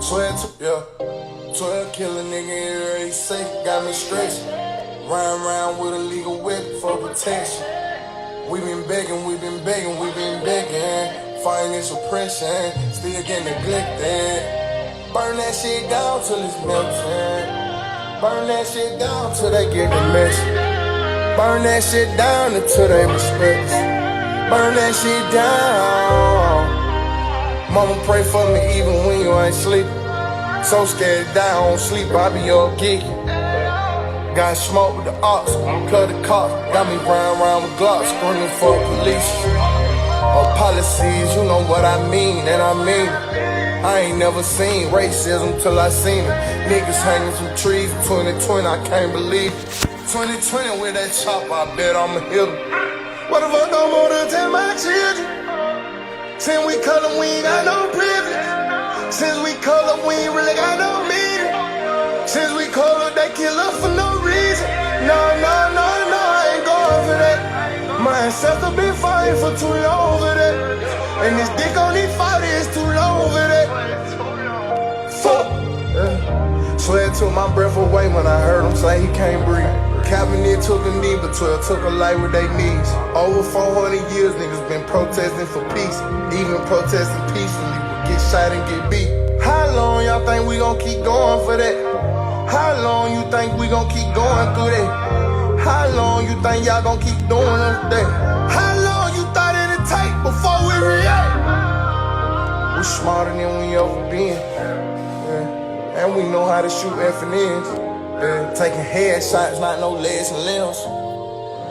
12 kill a nigga in safe, got me stressed. Run around with a legal weapon for protection. We been begging. Financial oppression, still get neglected. Burn that shit down till it's melting. Burn that shit down till they get the message. Burn that shit down until they respect us. Burn that shit down. Mama pray for me even when you ain't sleeping. So scared to die, I don't sleep, I be up geeking. Got smoke with the ops, plug the cops. Got me running around with Glocks, screaming for police. Or policies, you know what I mean, and I mean it. I ain't never seen racism till I seen it. Niggas hanging from trees, 2020, I can't believe it. 2020 with that chop, I bet I'ma hit him. What the fuck I'm gonna tell my children? Since we color, we ain't got no privilege. Since we color, we ain't really got no meaning. Since we color, they kill us for no reason. No, I ain't going for that. My ancestors been fighting for too long for that. And this dick on these 40 is too long for that. Fuck. Swear took my breath away when I heard him say he can't breathe. Cabinet took a knee, but 12 took a life with their knees. Over 400 years, niggas been protesting for peace. Even protesting peacefully, but get shot and get beat. How long y'all think we gon' keep going for that? How long you think we gon' keep going through that? How long you think y'all gon' keep doing that? How long you thought it'd take before we react? We smarter than we ever been. Yeah. And we know how to shoot FNNs. Taking headshots, not no legs and limbs.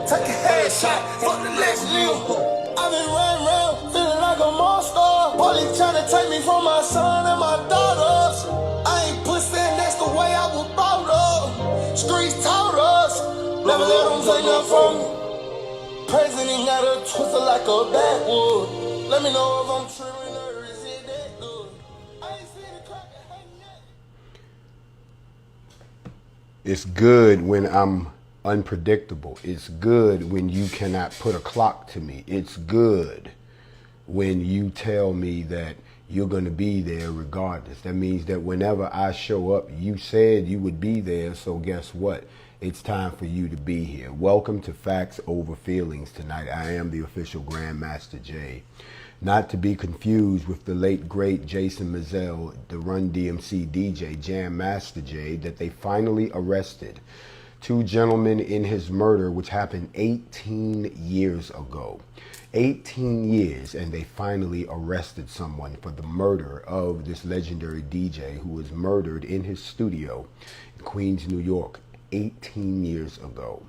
Taking headshots, fuck the legs and limbs. I've been running around, feeling like a monster. Police trying to take me from my son and my daughters. I ain't pussy, and that's the way I was brought up. Streets taught us, never let them take nothing from me. President got a twister like a backwood. Let me know if I'm tripping or is it that good. I ain't seen the crack and hang yet. It's good when I'm unpredictable. It's good when you cannot put a clock to me. It's good when you tell me that you're going to be there regardless. That means that whenever I show up, you said you would be there. So guess what? It's time for you to be here. Welcome to Factz Ova Feelingz tonight. I am the official GrandMaster J. Not to be confused with the late, great Jason Mizell, the Run DMC DJ, Jam Master J, that they finally arrested. Two gentlemen in his murder, which happened 18 years ago. 18 years, and they finally arrested someone for the murder of this legendary DJ who was murdered in his studio in Queens, New York, 18 years ago.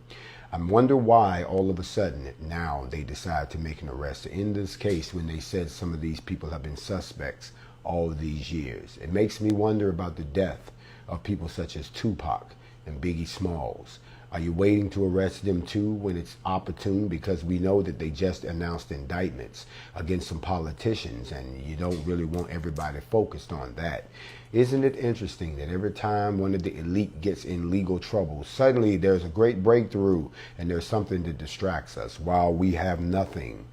I wonder why all of a sudden now they decide to make an arrest in this case when they said some of these people have been suspects all these years. It makes me wonder about the death of people such as Tupac and Biggie Smalls. Are you waiting to arrest them too when it's opportune? Because we know that they just announced indictments against some politicians, and you don't really want everybody focused on that. Isn't it interesting that every time one of the elite gets in legal trouble, suddenly there's a great breakthrough and there's something that distracts us, while we have nothing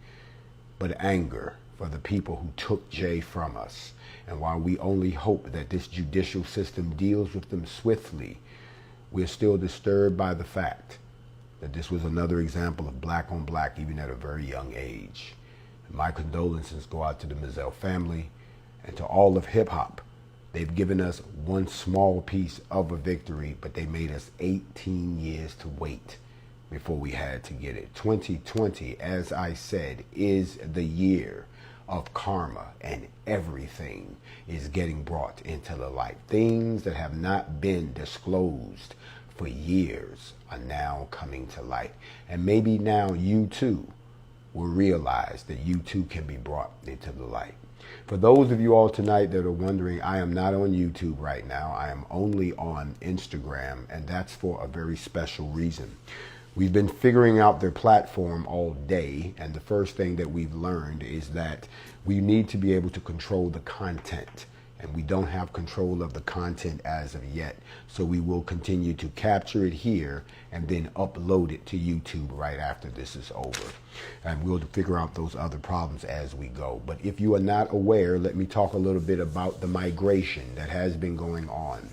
but anger for the people who took Jay from us, and while we only hope that this judicial system deals with them swiftly, we're still disturbed by the fact that this was another example of black on black, even at a very young age. And my condolences go out to the Mizell family and to all of hip hop. They've given us one small piece of a victory, but they made us 18 years to wait before we had to get it. 2020, as I said, is the year of karma, and everything is getting brought into the light. Things that have not been disclosed for years are now coming to light. And maybe now you too will realize that you too can be brought into the light. For those of you all tonight that are wondering, I am not on YouTube right now. I am only on Instagram, and that's for a very special reason. We've been figuring out their platform all day, and the first thing that we've learned is that we need to be able to control the content. and we don't have control of the content as of yet. So we will continue to capture it here and then upload it to YouTube right after this is over. And we'll figure out those other problems as we go. But if you are not aware, let me talk a little bit about the migration that has been going on.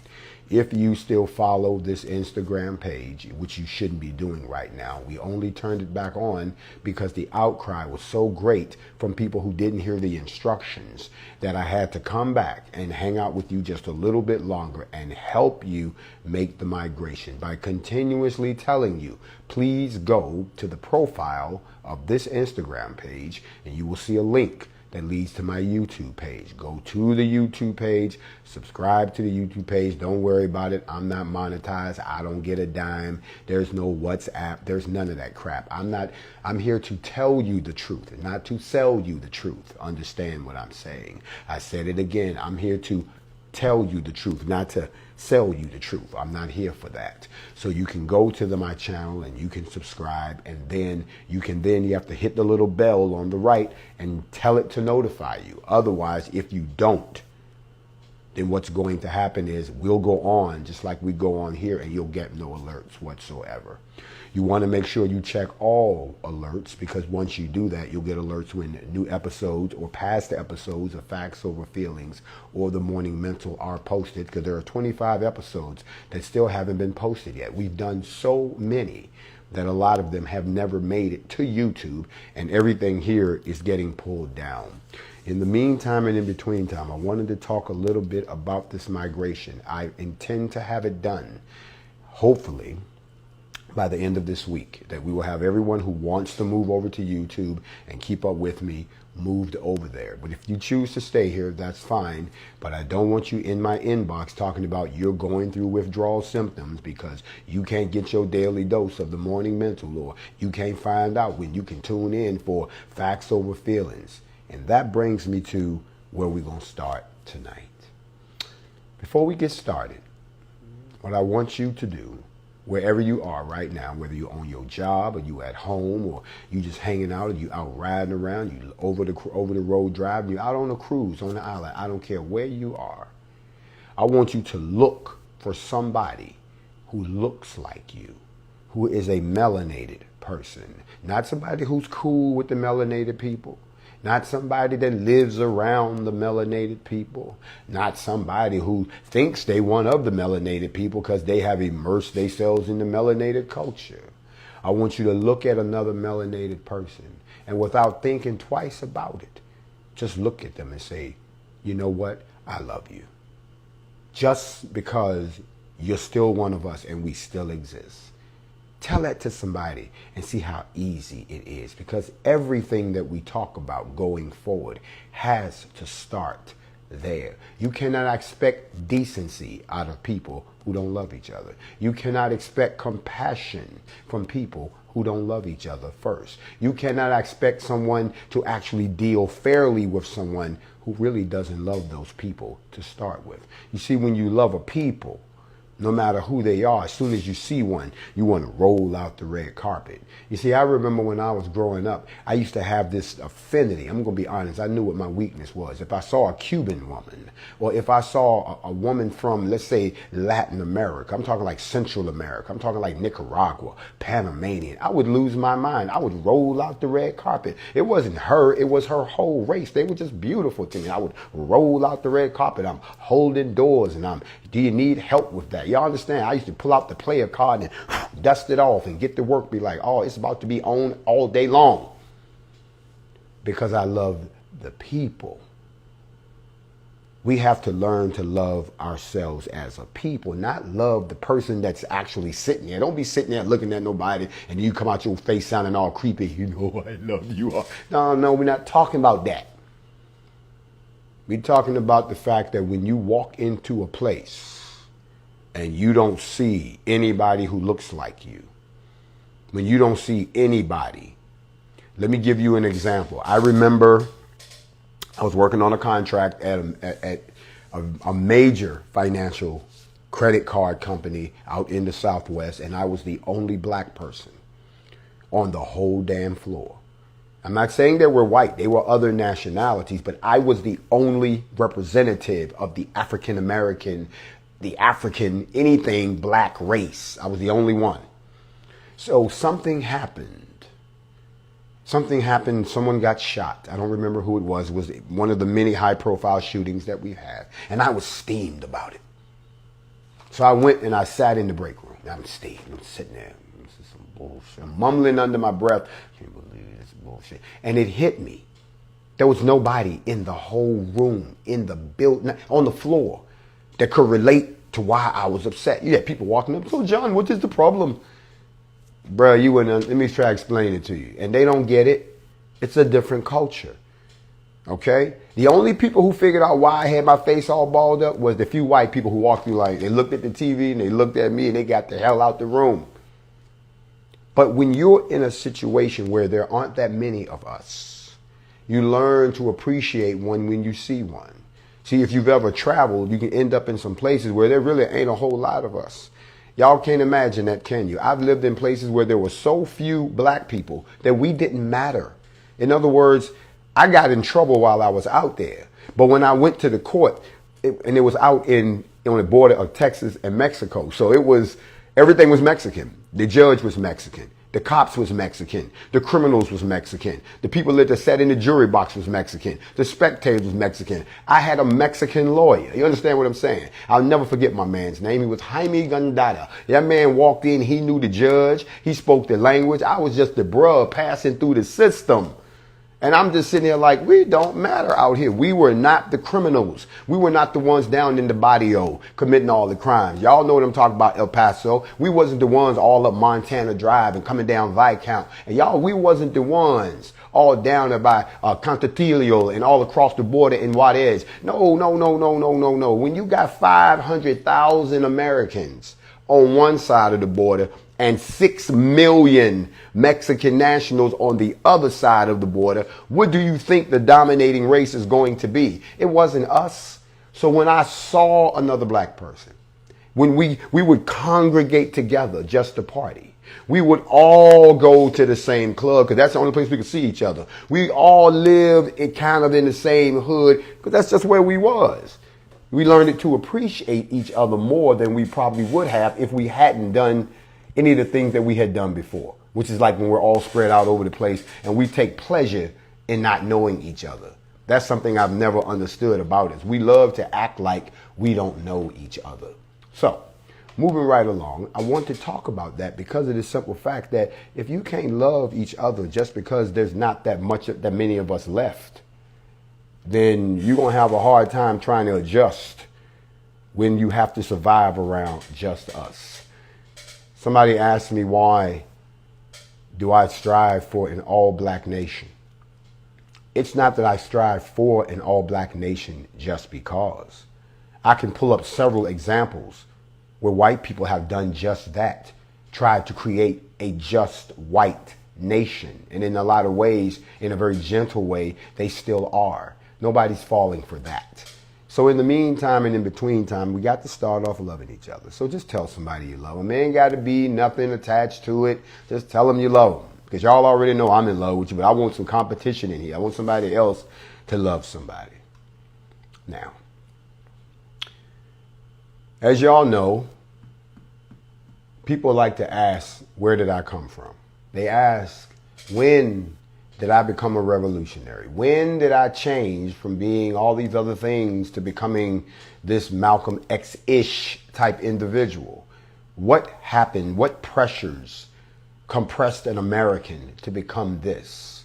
If you still follow this Instagram page, which you shouldn't be doing right now, we only turned it back on because the outcry was so great from people who didn't hear the instructions that I had to come back and hang out with you just a little bit longer and help you make the migration by continuously telling you, please go to the profile of this Instagram page and you will see a link that leads to my YouTube page. Go to the YouTube page, subscribe to the YouTube page. Don't worry about it. I'm not monetized. I don't get a dime. There's no WhatsApp. There's none of that crap. I'm here to tell you the truth and not to sell you the truth. Understand what I'm saying. I said it again. I'm here to tell you the truth, not to sell you the truth. I'm not here for that. So you can go to my channel and you can subscribe, and then you have to hit the little bell on the right and tell it to notify you. Otherwise, if you don't, then what's going to happen is we'll go on just like we go on here and you'll get no alerts whatsoever. You want to make sure you check all alerts, because once you do that, you'll get alerts when new episodes or past episodes of Factz Ova Feelingz or The Morning Mental are posted, because there are 25 episodes that still haven't been posted yet. We've done so many that a lot of them have never made it to YouTube, and everything here is getting pulled down. In the meantime and in between time, I wanted to talk a little bit about this migration. I intend to have it done, hopefully, by the end of this week, that we will have everyone who wants to move over to YouTube and keep up with me moved over there. But if you choose to stay here, that's fine. But I don't want you in my inbox talking about you're going through withdrawal symptoms because you can't get your daily dose of the morning mental, or you can't find out when you can tune in for Factz Ova Feelingz. And that brings me to where we're going to start tonight. Before we get started, what I want you to do, wherever you are right now, whether you're on your job or you at home or you just hanging out or you out riding around, you over the road driving, you out on a cruise on the island, I don't care where you are. I want you to look for somebody who looks like you, who is a melanated person, not somebody who's cool with the melanated people. Not somebody that lives around the melanated people. Not somebody who thinks they one of the melanated people because they have immersed themselves in the melanated culture. I want you to look at another melanated person, and without thinking twice about it, just look at them and say, you know what? I love you. Just because you're still one of us and we still exist. Tell that to somebody and see how easy it is, because everything that we talk about going forward has to start there. You cannot expect decency out of people who don't love each other. You cannot expect compassion from people who don't love each other first. You cannot expect someone to actually deal fairly with someone who really doesn't love those people to start with. You see, when you love a people, no matter who they are, as soon as you see one, you want to roll out the red carpet. You see, I remember when I was growing up, I used to have this affinity. I'm going to be honest. I knew what my weakness was. If I saw a Cuban woman, or if I saw a woman from, let's say, Latin America, I'm talking like Central America, I'm talking like Nicaragua, Panamanian, I would lose my mind. I would roll out the red carpet. It wasn't her. It was her whole race. They were just beautiful to me. I would roll out the red carpet. I'm holding doors, and do you need help with that? Y'all understand? I used to pull out the player card and dust it off and get to work, be like, oh, it's about to be on all day long. Because I love the people. We have to learn to love ourselves as a people, not love the person that's actually sitting there. Don't be sitting there looking at nobody and you come out your face sounding all creepy. You know, I love you. No, we're not talking about that. We're talking about the fact that when you walk into a place and you don't see anybody who looks like you, when you don't see anybody, let me give you an example. I remember I was working on a contract at a major financial credit card company out in the Southwest, and I was the only black person on the whole damn floor. I'm not saying they were white. They were other nationalities, but I was the only representative of the African American, the African, anything black race. I was the only one. So something happened. Something happened. Someone got shot. I don't remember who it was. It was one of the many high-profile shootings that we had. And I was steamed about it. So I went and I sat in the break room. I'm steamed. I'm sitting there. This is some bullshit. I'm mumbling under my breath. I can't believe this bullshit. And it hit me. There was nobody in the whole room, in the building, on the floor, that could relate to why I was upset. You had people walking up. So, John, what is the problem? Bro, you wouldn't. Let me try to explain it to you. And they don't get it. It's a different culture. Okay? The only people who figured out why I had my face all balled up was the few white people who walked through, like, they looked at the TV and they looked at me and they got the hell out the room. But when you're in a situation where there aren't that many of us, you learn to appreciate one when you see one. See, if you've ever traveled, you can end up in some places where there really ain't a whole lot of us. Y'all can't imagine that, can you? I've lived in places where there were so few black people that we didn't matter. In other words, I got in trouble while I was out there. But when I went to the court, and it was out on the border of Texas and Mexico. So everything was Mexican. The judge was Mexican. The cops was Mexican. The criminals was Mexican. The people that sat in the jury box was Mexican. The spectators was Mexican. I had a Mexican lawyer. You understand what I'm saying? I'll never forget my man's name. He was Jaime Gondada. That man walked in. He knew the judge. He spoke the language. I was just the bruh passing through the system. And I'm just sitting here like, we don't matter out here. We were not the criminals. We were not the ones down in the barrio committing all the crimes. Y'all know what I'm talking about, El Paso. We wasn't the ones all up Montana Drive and coming down Viscount. And y'all, we wasn't the ones all down there by Contatillo and all across the border in Juarez. No. When you got 500,000 Americans on one side of the border and 6 million Mexican nationals on the other side of the border, what do you think the dominating race is going to be? It wasn't us. So when I saw another black person, when we would congregate together just to party, we would all go to the same club because that's the only place we could see each other. We all lived in the same hood because that's just where we was. We learned to appreciate each other more than we probably would have if we hadn't done any of the things that we had done before, which is like when we're all spread out over the place and we take pleasure in not knowing each other. That's something I've never understood about us. We love to act like we don't know each other. So, moving right along, I want to talk about that because of the simple fact that if you can't love each other just because there's not that many of us left, then you're going to have a hard time trying to adjust when you have to survive around just us. Somebody asked me, why do I strive for an all-black nation? It's not that I strive for an all-black nation just because. I can pull up several examples where white people have done just that, tried to create a just white nation. And in a lot of ways, in a very gentle way, they still are. Nobody's falling for that. So in the meantime and in between time, we got to start off loving each other. So just tell somebody you love them. It ain't got to be nothing attached to it. Just tell them you love them. Because y'all already know I'm in love with you, but I want some competition in here. I want somebody else to love somebody. Now, as y'all know, people like to ask, where did I come from? They ask, when did I become a revolutionary? When did I change from being all these other things to becoming this Malcolm X-ish type individual? What happened? What pressures compressed an American to become this?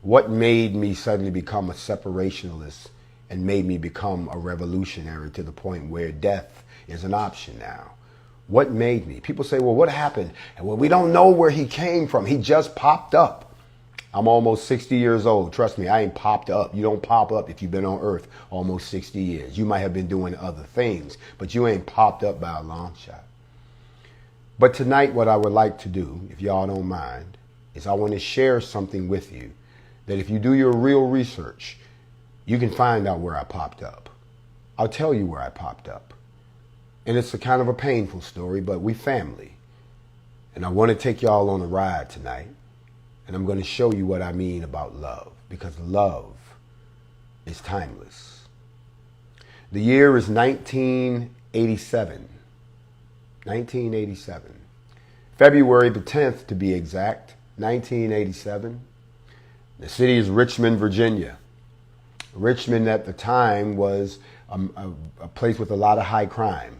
What made me suddenly become a separationalist and made me become a revolutionary to the point where death is an option now? What made me? People say, well, what happened? And well, we don't know where he came from. He just popped up. I'm almost 60 years old. Trust me, I ain't popped up. You don't pop up if you've been on earth almost 60 years. You might have been doing other things, but you ain't popped up by a long shot. But tonight, what I would like to do, if y'all don't mind, is I want to share something with you that if you do your real research, you can find out where I popped up. I'll tell you where I popped up. And it's a kind of a painful story, but we family. And I want to take y'all on a ride tonight. And I'm going to show you what I mean about love, because love is timeless. The year is 1987. 1987. February the 10th, to be exact, 1987. The city is Richmond, Virginia. Richmond at the time was a place with a lot of high crime.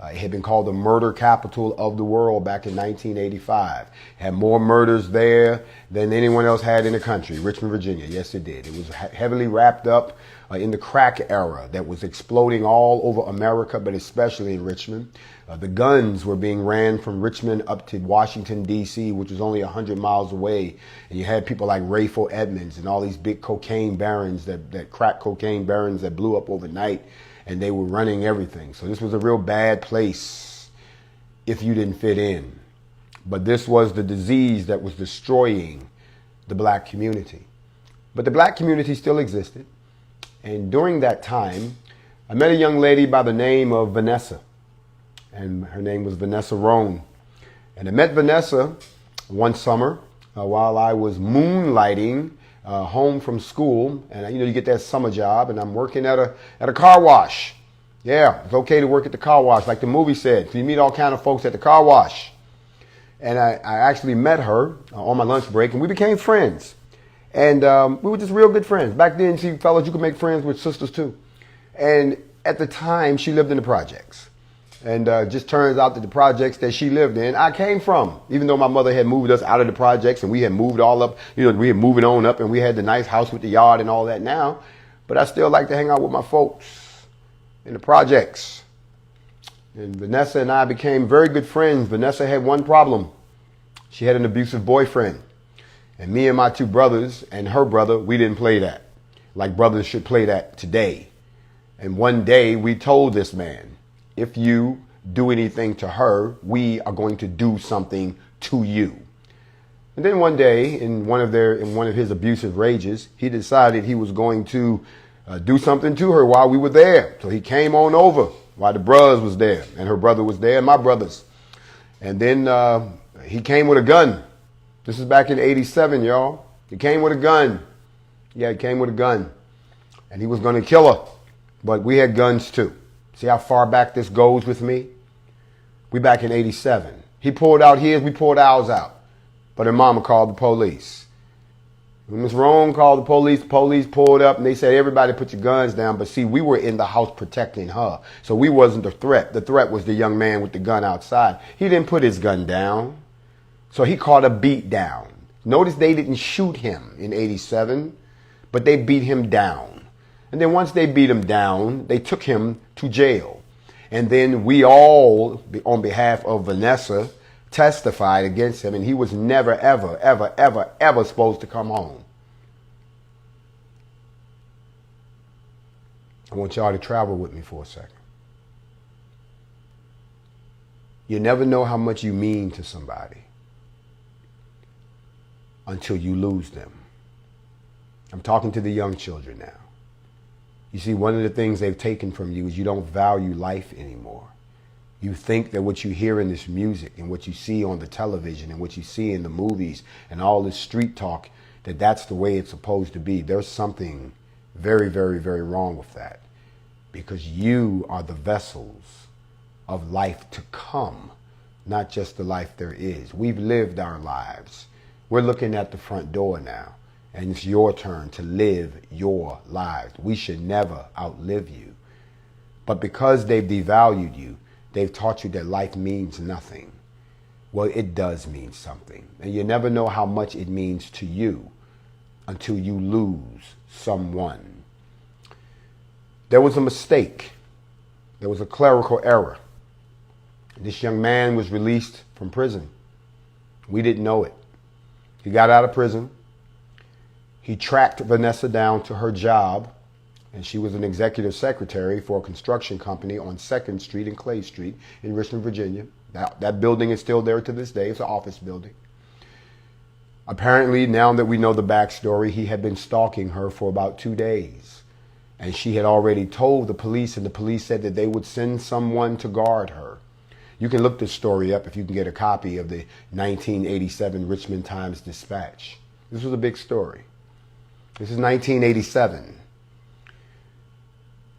It had been called the murder capital of the world back in 1985. It had more murders there than anyone else had in the country. Richmond, Virginia. Yes, it did. It was heavily wrapped up in the crack era that was exploding all over America, but especially in Richmond. The guns were being ran from Richmond up to Washington, D.C., which was only 100 miles away. And you had people like Rayful Edmonds and all these big cocaine barons, that crack cocaine barons that blew up overnight. And they were running everything. So this was a real bad place if you didn't fit in. But this was the disease that was destroying the black community. But the black community still existed. And during that time, I met a young lady by the name of Vanessa. And her name was Vanessa Roan. And I met Vanessa one summer while I was moonlighting home from school. And you get that summer job, and I'm working at a car wash. Yeah, it's okay to work at the car wash, like the movie said. So you meet all kind of folks at the car wash. And I actually met her on my lunch break, and we became friends. And we were just real good friends. Back then, see, fellas, you could make friends with sisters too. And at the time, she lived in the projects. And just turns out that the projects that she lived in, I came from. Even though my mother had moved us out of the projects and we had moved all up, we had moving on up, and we had the nice house with the yard and all that now. But I still like to hang out with my folks in the projects. And Vanessa and I became very good friends. Vanessa had one problem. She had an abusive boyfriend. And me and my two brothers and her brother, we didn't play that like brothers should play that today. And one day we told this man, if you do anything to her, we are going to do something to you. And then one day, in one of his abusive rages, he decided he was going to do something to her while we were there. So he came on over while the brothers was there, and her brother was there, and my brothers. And then he came with a gun. This is back in '87, y'all. He came with a gun. Yeah, he came with a gun. And he was going to kill her. But we had guns too. See how far back this goes with me? We back in '87. He pulled out his, we pulled ours out. But her mama called the police. When Miss Rome called the police pulled up and they said, everybody put your guns down. But see, we were in the house protecting her. So we wasn't the threat. The threat was the young man with the gun outside. He didn't put his gun down. So he caught a beat down. Notice they didn't shoot him in '87, but they beat him down. And then once they beat him down, they took him to jail. And then we all, on behalf of Vanessa, testified against him. And he was never, ever, ever, ever, ever supposed to come home. I want y'all to travel with me for a second. You never know how much you mean to somebody until you lose them. I'm talking to the young children now. You see, one of the things they've taken from you is you don't value life anymore. You think that what you hear in this music and what you see on the television and what you see in the movies and all this street talk, that that's the way it's supposed to be. There's something very, very, very wrong with that, because you are the vessels of life to come, not just the life there is. We've lived our lives. We're looking at the front door now. And it's your turn to live your lives. We should never outlive you. But because they've devalued you, they've taught you that life means nothing. Well, it does mean something. And you never know how much it means to you until you lose someone. There was a mistake. There was a clerical error. This young man was released from prison. We didn't know it. He got out of prison. He tracked Vanessa down to her job, and she was an executive secretary for a construction company on 2nd Street and Clay Street in Richmond, Virginia. That building is still there to this day. It's an office building. Apparently, now that we know the backstory, he had been stalking her for about 2 days. And she had already told the police, and the police said that they would send someone to guard her. You can look this story up if you can get a copy of the 1987 Richmond Times-Dispatch. This was a big story. This is 1987.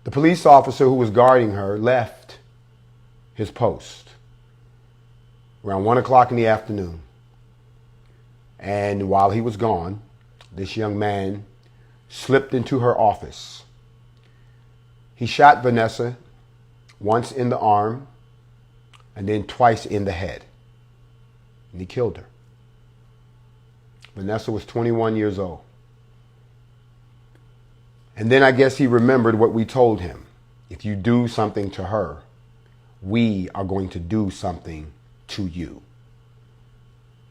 The police officer who was guarding her left his post around 1 o'clock in the afternoon. And while he was gone, this young man slipped into her office. He shot Vanessa once in the arm and then twice in the head. And he killed her. Vanessa was 21 years old. And then I guess he remembered what we told him. If you do something to her, we are going to do something to you.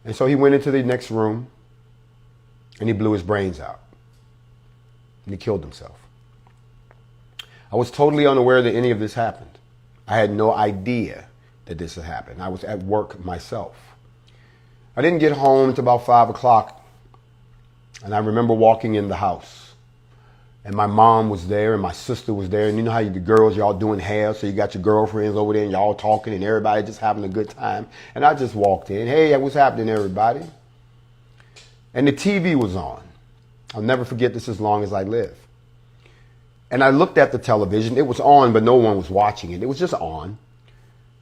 And so he went into the next room and he blew his brains out. And he killed himself. I was totally unaware that any of this happened. I had no idea that this had happened. I was at work myself. I didn't get home until about 5 o'clock. And I remember walking in the house. And my mom was there and my sister was there. And you know how the girls, y'all doing hair. So you got your girlfriends over there and y'all talking and everybody just having a good time. And I just walked in. Hey, what's happening, everybody? And the TV was on. I'll never forget this as long as I live. And I looked at the television. It was on, but no one was watching it. It was just on.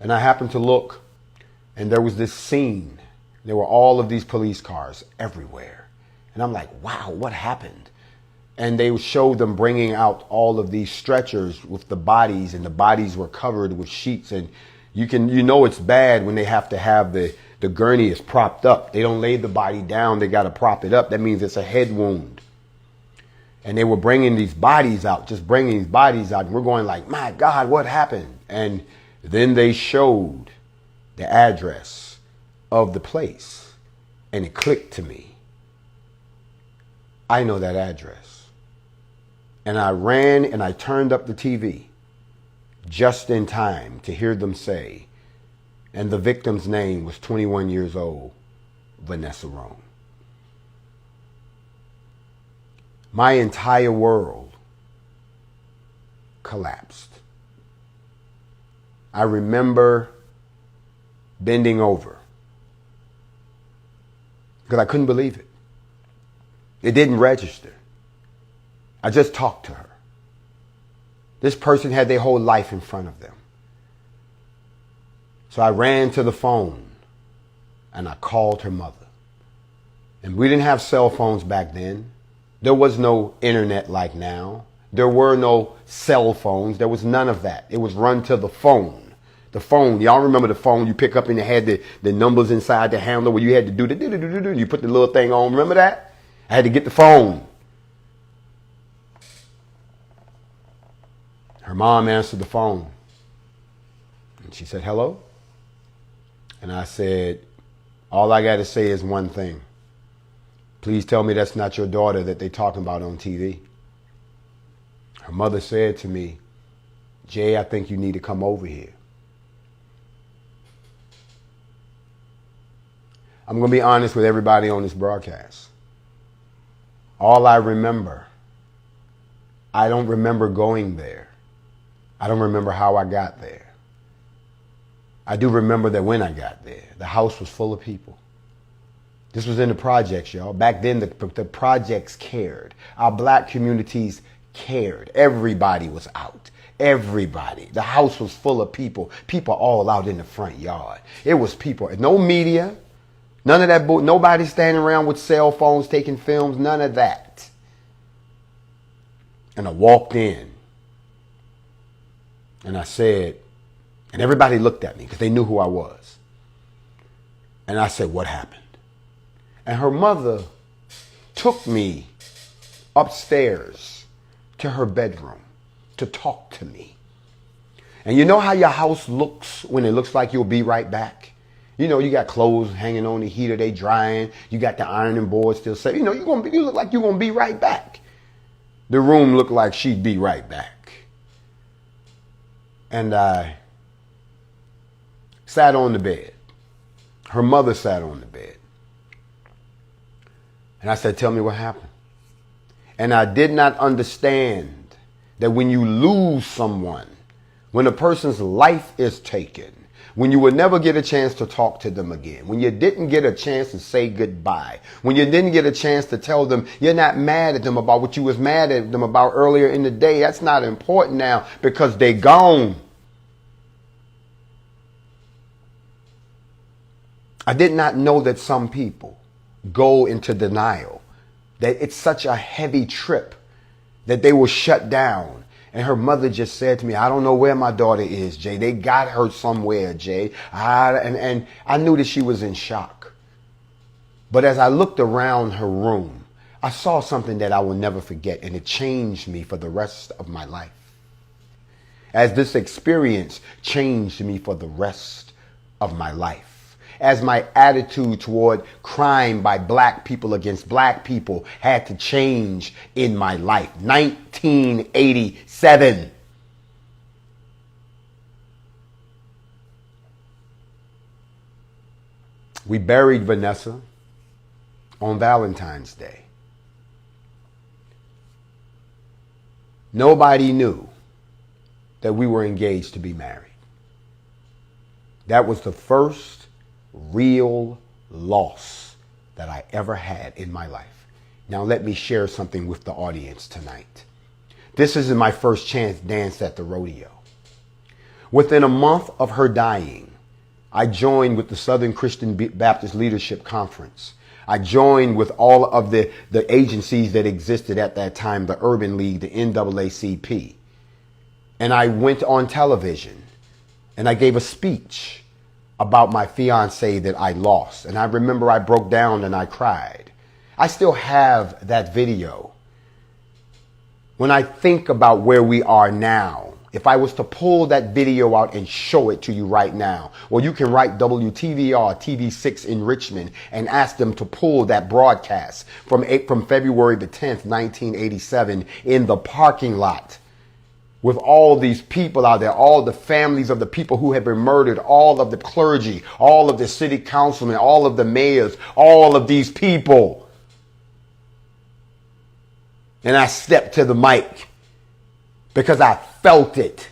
And I happened to look and there was this scene. There were all of these police cars everywhere. And I'm like, wow, what happened? And they showed them bringing out all of these stretchers with the bodies, and the bodies were covered with sheets. And you know it's bad when they have to have the gurney is propped up. They don't lay the body down. They got to prop it up. That means it's a head wound. And they were bringing these bodies out, just bringing these bodies out. And we're going like, my God, what happened? And then they showed the address of the place. And it clicked to me. I know that address. And I ran and I turned up the TV just in time to hear them say, and the victim's name was 21 years old, Vanessa Rome. My entire world collapsed. I remember bending over because I couldn't believe it. It didn't register. I just talked to her. This person had their whole life in front of them. So I ran to the phone and I called her mother. And we didn't have cell phones back then. There was no internet like now. There were no cell phones. There was none of that. It was run to the phone. The phone, y'all remember the phone you pick up and it had the numbers inside the handle where you had to do the you put the little thing on. Remember that? I had to get the phone. Her mom answered the phone. And she said, hello? And I said, all I got to say is one thing. Please tell me that's not your daughter that they're talking about on TV. Her mother said to me, Jay, I think you need to come over here. I'm going to be honest with everybody on this broadcast. All I remember, I don't remember going there. I don't remember how I got there. I do remember that when I got there, the house was full of people. This was in the projects, y'all. Back then, the projects cared. Our black communities cared. Everybody was out. Everybody. The house was full of people. People all out in the front yard. It was people. No media. None of that. Nobody standing around with cell phones taking films. None of that. And I walked in. And I said, and everybody looked at me because they knew who I was. And I said, what happened? And her mother took me upstairs to her bedroom to talk to me. And you know how your house looks when it looks like you'll be right back? You know, you got clothes hanging on the heater, they drying. You got the ironing board still set. You know, you look like you're going to be right back. The room looked like she'd be right back. And I sat on the bed. Her mother sat on the bed. And I said, tell me what happened. And I did not understand that when you lose someone, when a person's life is taken, when you would never get a chance to talk to them again, when you didn't get a chance to say goodbye, when you didn't get a chance to tell them you're not mad at them about what you was mad at them about earlier in the day. That's not important now because they're gone. I did not know that some people go into denial, that it's such a heavy trip that they will shut down. And her mother just said to me, I don't know where my daughter is, Jay. They got her somewhere, Jay. And I knew that she was in shock. But as I looked around her room, I saw something that I will never forget, and it changed me for the rest of my life. As this experience changed me for the rest of my life. As my attitude toward crime by black people against black people had to change in my life. 1987. We buried Vanessa on Valentine's Day. Nobody knew that we were engaged to be married. That was the first real loss that I ever had in my life. Now let me share something with the audience tonight. This is my first chance dance at the rodeo. Within a month of her dying, I joined with the Southern Christian Baptist Leadership Conference. I joined with all of the agencies that existed at that time, the Urban League, the NAACP. And I went on television and I gave a speech about my fiance that I lost. And I remember I broke down and I cried. I still have that video. When I think about where we are now, if I was to pull that video out and show it to you right now, or you can write WTVR TV6 in Richmond and ask them to pull that broadcast from February the 10th, 1987 in the parking lot with all these people out there, all the families of the people who had been murdered, all of the clergy, all of the city councilmen, all of the mayors, all of these people. And I stepped to the mic because I felt it.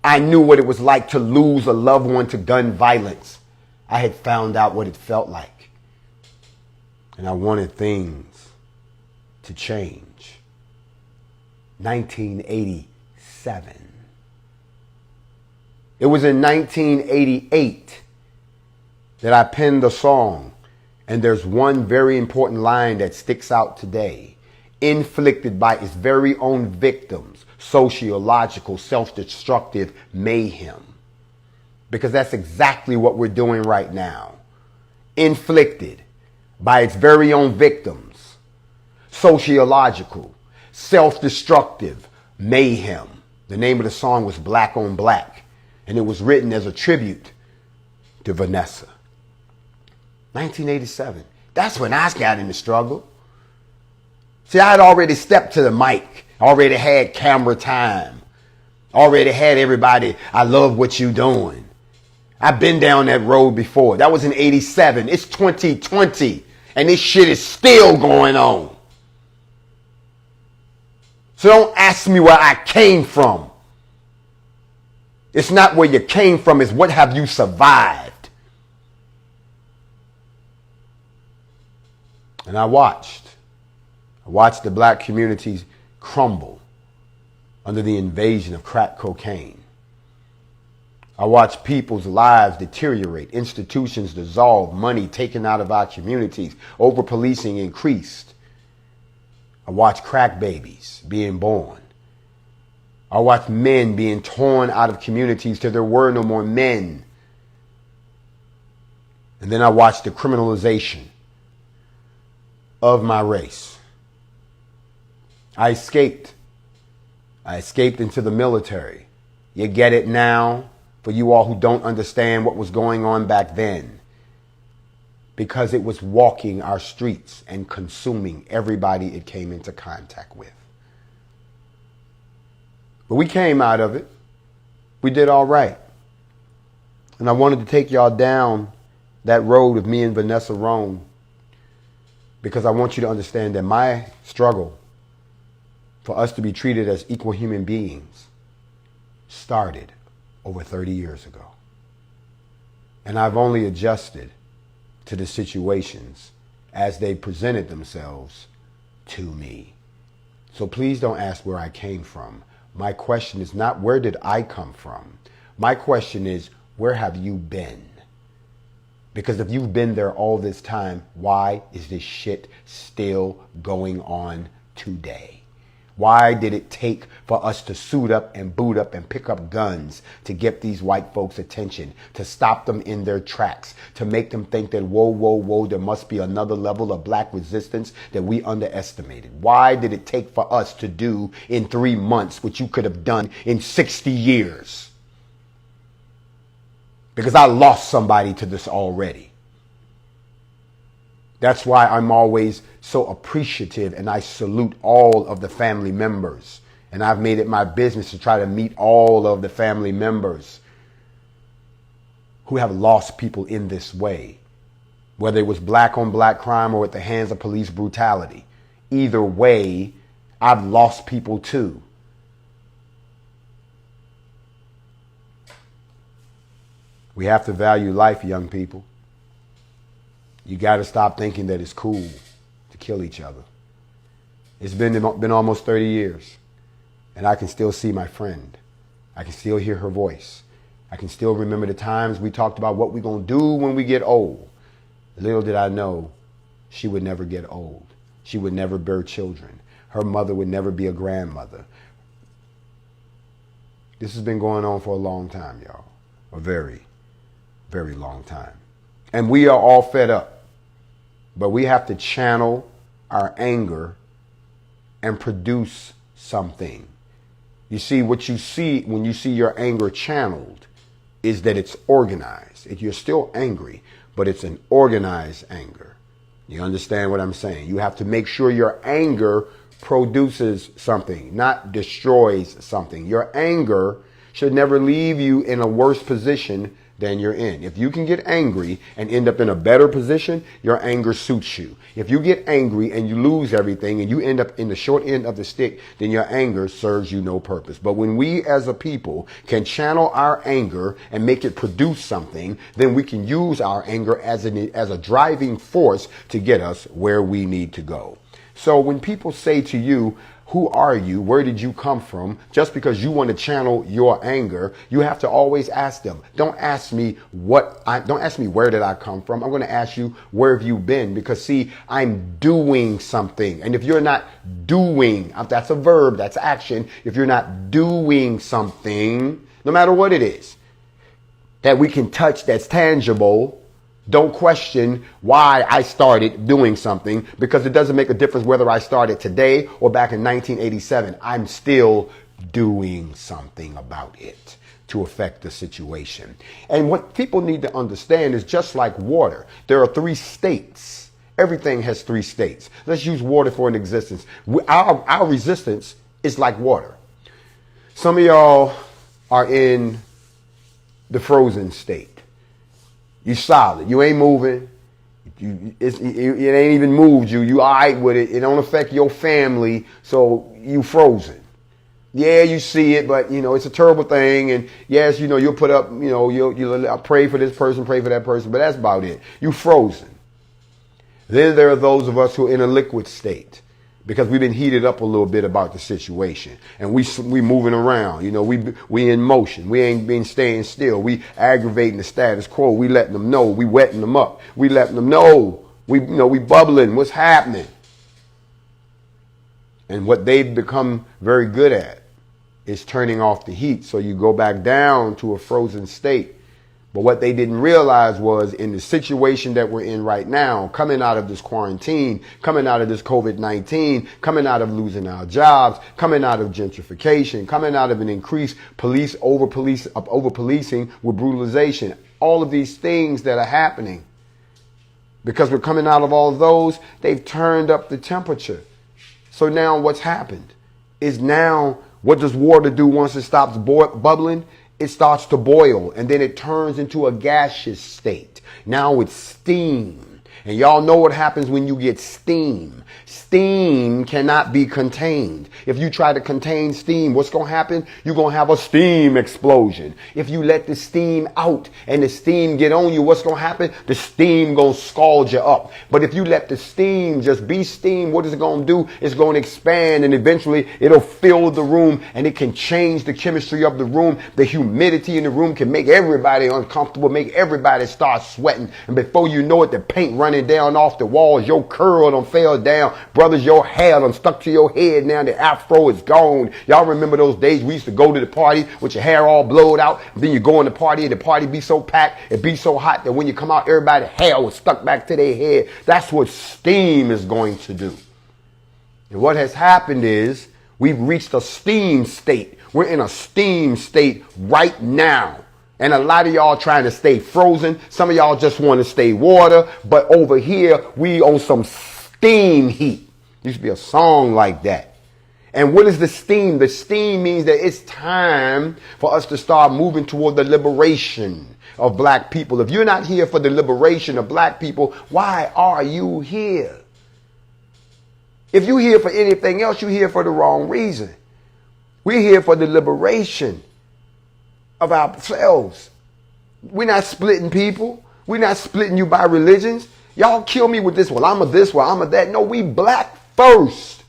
I knew what it was like to lose a loved one to gun violence. I had found out what it felt like. And I wanted things to change. 1987. It was in 1988 that I penned a song, and there's one very important line that sticks out today. Inflicted by its very own victims, sociological, self-destructive mayhem. Because that's exactly what we're doing right now. Inflicted by its very own victims, sociological, self-destructive mayhem. The name of the song was Black on Black, and it was written as a tribute to Vanessa. 1987. That's when I got in the struggle. See, I had already stepped to the mic, already had camera time, already had everybody, I love what you doing. I've been down that road before. That was in 87. It's 2020, and this shit is still going on. So don't ask me where I came from. It's not where you came from, it's what have you survived. And I watched the black communities crumble under the invasion of crack cocaine. I watched people's lives deteriorate, institutions dissolve, money taken out of our communities, over-policing increased. I watched crack babies being born. I watched men being torn out of communities till there were no more men. And then I watched the criminalization of my race. I escaped. I escaped into the military. You get it now for you all who don't understand what was going on back then. Because it was walking our streets and consuming everybody it came into contact with. But we came out of it. We did all right. And I wanted to take y'all down that road with me and Vanessa Rome, because I want you to understand that my struggle for us to be treated as equal human beings started over 30 years ago. And I've only adjusted to the situations as they presented themselves to me. So please don't ask where I came from. My question is not where did I come from? My question is, where have you been? Because if you've been there all this time, why is this shit still going on today? Why did it take for us to suit up and boot up and pick up guns to get these white folks' attention, to stop them in their tracks, to make them think that, whoa, whoa, whoa, there must be another level of black resistance that we underestimated? Why did it take for us to do in 3 months what you could have done in 60 years? Because I lost somebody to this already. That's why I'm always so appreciative and I salute all of the family members. And I've made it my business to try to meet all of the family members who have lost people in this way, whether it was black on black crime or at the hands of police brutality. Either way, I've lost people too. We have to value life, young people. You got to stop thinking that it's cool to kill each other. It's been almost 30 years, and I can still see my friend. I can still hear her voice. I can still remember the times we talked about what we're going to do when we get old. Little did I know she would never get old. She would never bear children. Her mother would never be a grandmother. This has been going on for a long time, y'all. A very, very long time. And we are all fed up. But we have to channel our anger and produce something. You see, what you see when you see your anger channeled is that it's organized. You're still angry, but it's an organized anger. You understand what I'm saying? You have to make sure your anger produces something, not destroys something. Your anger should never leave you in a worse position than you're in. If you can get angry and end up in a better position, your anger suits you. If you get angry and you lose everything and you end up in the short end of the stick, then your anger serves you no purpose. But when we as a people can channel our anger and make it produce something, then we can use our anger as a driving force to get us where we need to go. So when people say to you, who are you? Where did you come from? Just because you want to channel your anger, you have to always ask them. Don't ask me don't ask me where did I come from? I'm going to ask you, where have you been? Because see, I'm doing something. And if you're not doing, that's a verb, that's action. If you're not doing something, no matter what it is, that we can touch, that's tangible, don't question why I started doing something, because it doesn't make a difference whether I started today or back in 1987. I'm still doing something about it to affect the situation. And what people need to understand is just like water, there are 3 states. Everything has 3 states. Let's use water for an existence. Our resistance is like water. Some of y'all are in the frozen state. You solid. You ain't moving. It ain't even moved you. You all right with it. It don't affect your family. So you frozen. Yeah, you see it, but it's a terrible thing. And yes, you'll put up, you'll pray for this person, pray for that person, but that's about it. You frozen. Then there are those of us who are in a liquid state, because we've been heated up a little bit about the situation, and we moving around. We in motion. We ain't been staying still. We aggravating the status quo. We letting them know. We wetting them up. We letting them know. We bubbling. What's happening? And what they've become very good at is turning off the heat, so you go back down to a frozen state. But what they didn't realize was, in the situation that we're in right now, coming out of this quarantine, coming out of this COVID-19, coming out of losing our jobs, coming out of gentrification, coming out of an increased over policing with brutalization, all of these things that are happening, because we're coming out of all of those, they've turned up the temperature. So now what's happened is, now what does water do once it stops bubbling? It starts to boil, and then it turns into a gaseous state. Now it's steam. And y'all know what happens when you get steam. Steam cannot be contained. If you try to contain steam, what's going to happen? You're going to have a steam explosion. If you let the steam out and the steam get on you, what's going to happen? The steam going to scald you up. But if you let the steam just be steam, what is it going to do? It's going to expand, and eventually it'll fill the room, and it can change the chemistry of the room. The humidity in the room can make everybody uncomfortable, make everybody start sweating. And before you know it, the paint running down off the walls, your curl done fell down. Brothers, your hair done stuck to your head now. The afro is gone. Y'all remember those days we used to go to the party with your hair all blowed out. Then you go in the party and the party be so packed, it be so hot that when you come out, everybody's hair was stuck back to their head. That's what steam is going to do. And what has happened is we've reached a steam state. We're in a steam state right now. And a lot of y'all trying to stay frozen. Some of y'all just want to stay water. But over here, we on some steam heat. Used to be a song like that. And what is the steam? The steam means that it's time for us to start moving toward the liberation of black people. If you're not here for the liberation of black people, why are you here? If you're here for anything else, you're here for the wrong reason. We're here for the liberation of ourselves. We're not splitting people. We're not splitting you by religions. Y'all kill me with this. Well, I'm a this, well, I'm a that. No, we black first.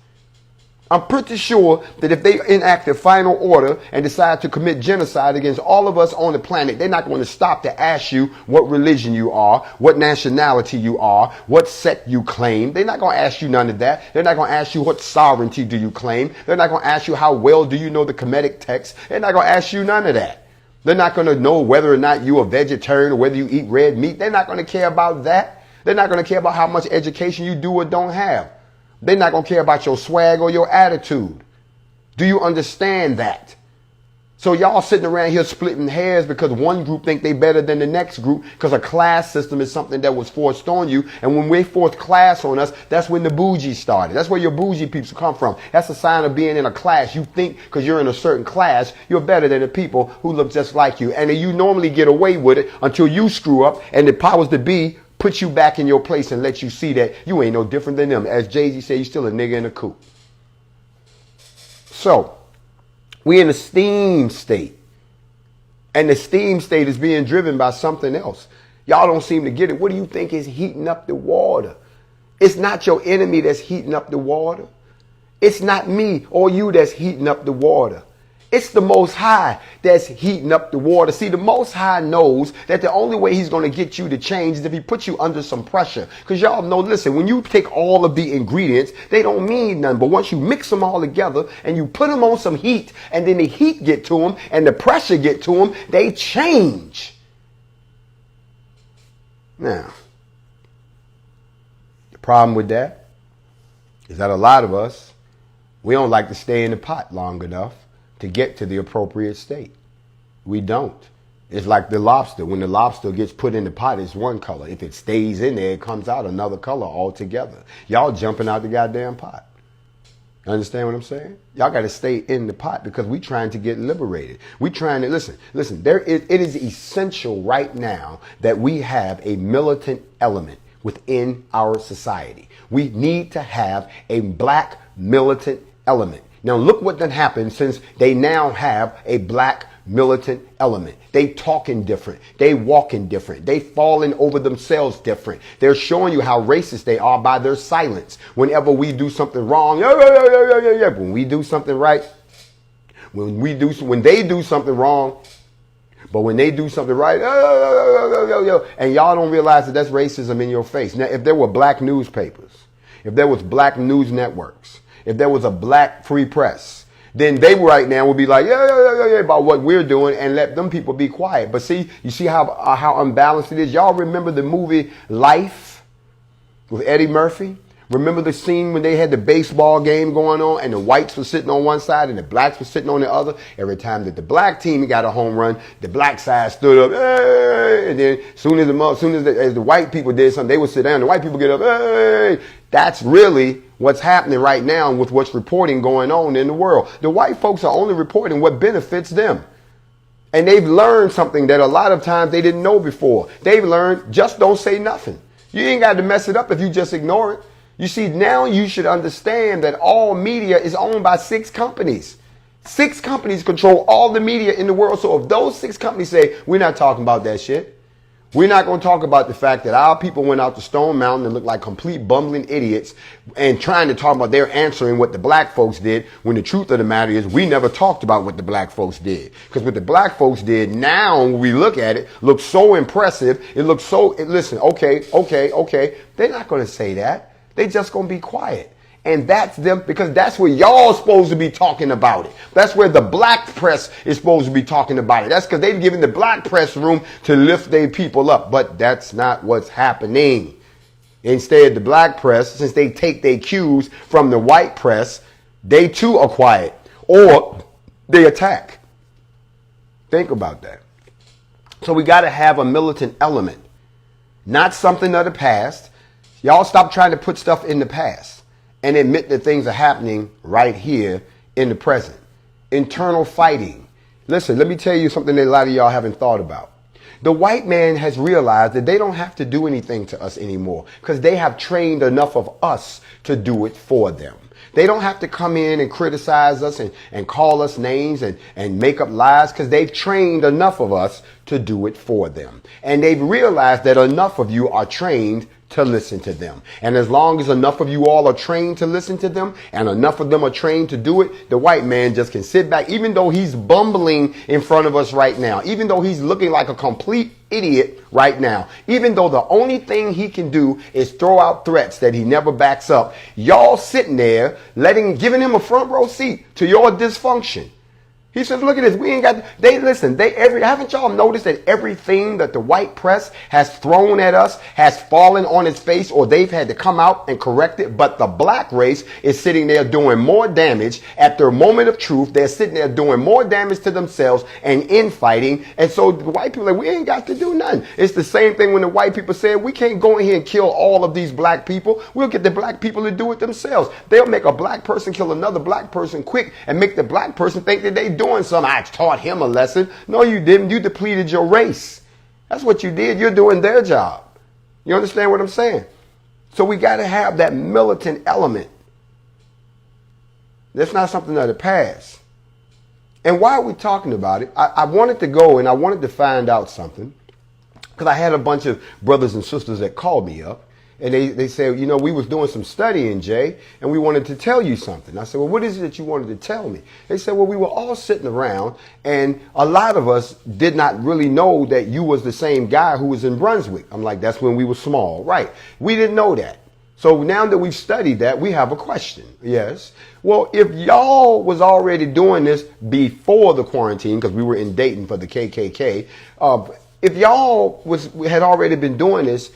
I'm pretty sure that if they enact a final order and decide to commit genocide against all of us on the planet, they're not going to stop to ask you what religion you are, what nationality you are, what sect you claim. They're not going to ask you none of that. They're not going to ask you what sovereignty do you claim. They're not going to ask you how well do you know the Kemetic text. They're not going to ask you none of that. They're not going to know whether or not you're a vegetarian or whether you eat red meat. They're not going to care about that. They're not going to care about how much education you do or don't have. They're not going to care about your swag or your attitude. Do you understand that? So y'all sitting around here splitting hairs because one group think they better than the next group because a class system is something that was forced on you. And when we forced class on us, that's when the bougie started. That's where your bougie peeps come from. That's a sign of being in a class. You think because you're in a certain class, you're better than the people who look just like you. And you normally get away with it until you screw up and the powers that be put you back in your place and let you see that you ain't no different than them. As Jay-Z said, you still a nigga in a coop. So we're in a steam state. And the steam state is being driven by something else. Y'all don't seem to get it. What do you think is heating up the water? It's not your enemy that's heating up the water. It's not me or you that's heating up the water. It's the Most High that's heating up the water. See, the Most High knows that the only way he's going to get you to change is if he puts you under some pressure. Because y'all know, listen, when you take all of the ingredients, they don't mean nothing. But once you mix them all together and you put them on some heat and then the heat get to them and the pressure get to them, they change. Now, the problem with that is that a lot of us, we don't like to stay in the pot long enough to get to the appropriate state. We don't. It's like the lobster. When the lobster gets put in the pot, it's one color. If it stays in there, it comes out another color altogether. Y'all jumping out the goddamn pot. Understand what I'm saying? Y'all got to stay in the pot because we trying to get liberated. We trying to, listen, it is essential right now that we have a militant element within our society. We need to have a black militant element. Now look what done happened since they now have a black militant element. They talking different. They walking different. They falling over themselves different. They're showing you how racist they are by their silence. Whenever we do something wrong, when we do something right, when they do something wrong, but when they do something right, and y'all don't realize that that's racism in your face. Now, if there were black newspapers, if there was black news networks, if there was a black free press, then they right now would be like, yeah, about what we're doing and let them people be quiet. But see, you see how unbalanced it is? Y'all remember the movie Life with Eddie Murphy? Remember the scene when they had the baseball game going on and the whites were sitting on one side and the blacks were sitting on the other? Every time that the black team got a home run, the black side stood up, hey! And then as soon as the white people did something, they would sit down. The white people get up, hey! That's really what's happening right now with what's reporting going on in the world. The white folks are only reporting what benefits them. And they've learned something that a lot of times they didn't know before. They've learned just don't say nothing. You ain't got to mess it up if you just ignore it. You see, now you should understand that all media is owned by 6 companies. 6 companies control all the media in the world. So if those 6 companies say, we're not talking about that shit, we're not going to talk about the fact that our people went out to Stone Mountain and looked like complete bumbling idiots and trying to talk about they're answering what the black folks did, when the truth of the matter is we never talked about what the black folks did. Because what the black folks did now, when we look at it, looks so impressive. It looks so, listen, okay. They're not going to say that. They're just going to be quiet. And that's them, because that's where y'all supposed to be talking about it. That's where the black press is supposed to be talking about it. That's because they've given the black press room to lift their people up. But that's not what's happening. Instead, the black press, since they take their cues from the white press, they too are quiet. Or they attack. Think about that. So we got to have a militant element. Not something of the past. Y'all stop trying to put stuff in the past and admit that things are happening right here in the present. Internal fighting. Listen, let me tell you something that a lot of y'all haven't thought about. The white man has realized that they don't have to do anything to us anymore because they have trained enough of us to do it for them. They don't have to come in and criticize us and call us names and make up lies, because they've trained enough of us to do it for them. And they've realized that enough of you are trained to listen to them. And as long as enough of you all are trained to listen to them and enough of them are trained to do it, the white man just can sit back, even though he's bumbling in front of us right now, even though he's looking like a complete idiot right now, even though the only thing he can do is throw out threats that he never backs up. Y'all sitting there giving him a front row seat to your dysfunction. He says, look at this. We ain't got, haven't y'all noticed that everything that the white press has thrown at us has fallen on its face, or they've had to come out and correct it? But the black race is sitting there doing more damage at their moment of truth. They're sitting there doing more damage to themselves and infighting. And so the white people are like, we ain't got to do nothing. It's the same thing when the white people say, we can't go in here and kill all of these black people. We'll get the black people to do it themselves. They'll make a black person kill another black person quick and make the black person think that they doing something. I taught him a lesson. No, you didn't. You depleted your race. That's what you did. You're doing their job. You understand what I'm saying? So we got to have that militant element. That's not something of the past. And why are we talking about it? I wanted to go and I wanted to find out something, because I had a bunch of brothers and sisters that called me up. And they said, you know, we was doing some studying, Jay, and we wanted to tell you something. I said, well, what is it that you wanted to tell me? They said, well, we were all sitting around, and a lot of us did not really know that you was the same guy who was in Brunswick. I'm like, that's when we were small. Right. We didn't know that. So now that we've studied that, we have a question. Yes. Well, if y'all was already doing this before the quarantine, because we were in Dayton for the KKK, if y'all had already been doing this,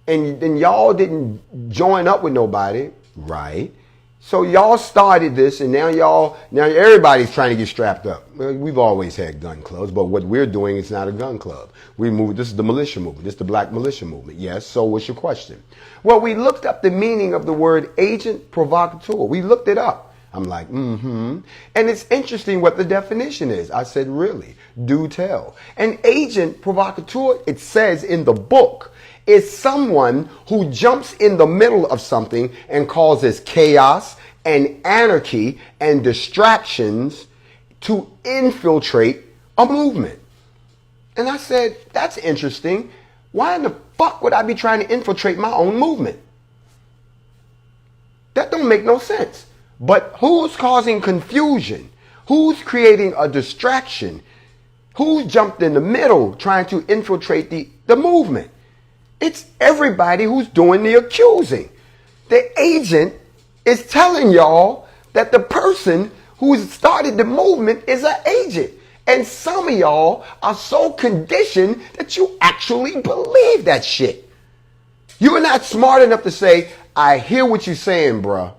and then y'all didn't join up with nobody, right? So y'all started this, and now everybody's trying to get strapped up. Well, we've always had gun clubs, but what we're doing is not a gun club. This is the militia movement. This is the black militia movement. Yes. So what's your question? Well, we looked up the meaning of the word agent provocateur. We looked it up. I'm like, And it's interesting what the definition is. I said, really? Do tell. An agent provocateur, it says in the book, is someone who jumps in the middle of something and causes chaos and anarchy and distractions to infiltrate a movement. And I said, that's interesting. Why in the fuck would I be trying to infiltrate my own movement? That don't make no sense. But who's causing confusion? Who's creating a distraction? Who's jumped in the middle trying to infiltrate the movement? It's everybody who's doing the accusing. The agent is telling y'all that the person who's started the movement is an agent. And some of y'all are so conditioned that you actually believe that shit. You're not smart enough to say, I hear what you're saying, bruh,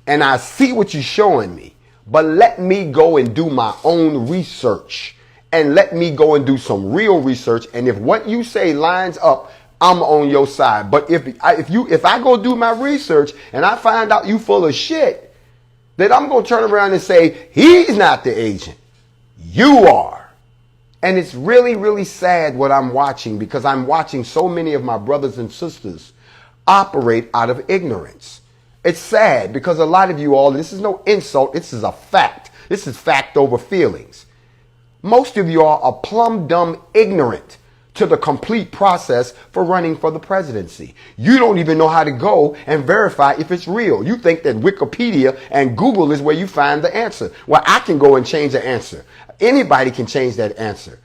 and I see what you're showing me, but let me go and do my own research, and let me go and do some real research. And if what you say lines up, I'm on your side. But if I go do my research and I find out you full of shit, then I'm going to turn around and say, he's not the agent. You are. And it's really, really sad what I'm watching, because I'm watching so many of my brothers and sisters operate out of ignorance. It's sad because a lot of you all, this is no insult, this is a fact. This is fact over feelings. Most of you all are plumb dumb ignorant to the complete process for running for the presidency. You don't even know how to go and verify if it's real. You think that Wikipedia and Google is where you find the answer. Well, I can go and change the answer. Anybody can change that answer.